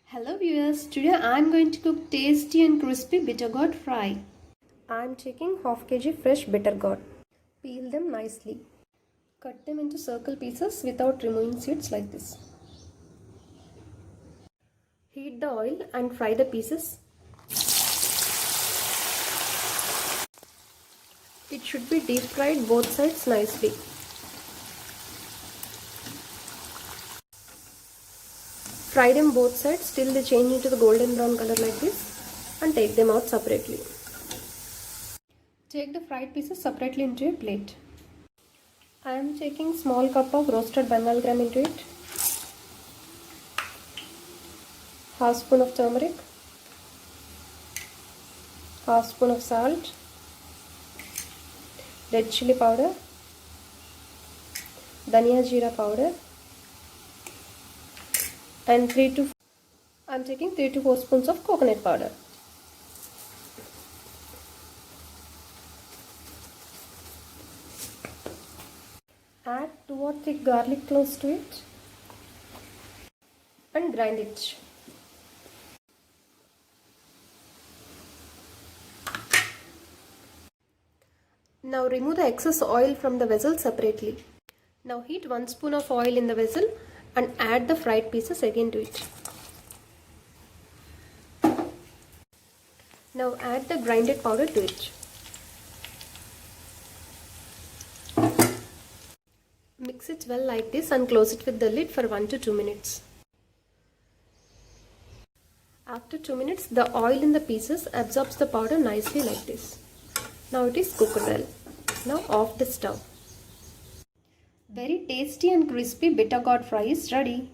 Hello viewers, today I am going to cook tasty and crispy bittergourd fry. I am taking half kg fresh bittergourd. Peel them nicely. Cut them into circle pieces without removing seeds like this. Heat the oil and fry the pieces. It should be deep fried both sides nicely. Fry them both sides till they change into the golden brown color like this and take them out separately. Take the fried pieces separately into a plate. I am taking small cup of roasted Bengal gram into it. Half spoon of turmeric. Half spoon of salt. Red chili powder. Dhania jeera powder. And I am taking 3 to 4 spoons of coconut powder. Add 2 or 3 garlic cloves to it and grind it. Now remove the excess oil from the vessel separately. Now heat 1 spoon of oil in the vessel and add the fried pieces again to it. Now add the grinded powder to it. Mix it well like this and close it with the lid for 1 to 2 minutes. After 2 minutes, the oil in the pieces absorbs the powder nicely like this. Now it is cooked well. Now off the stove. Very tasty and crispy bittergourd fry is ready.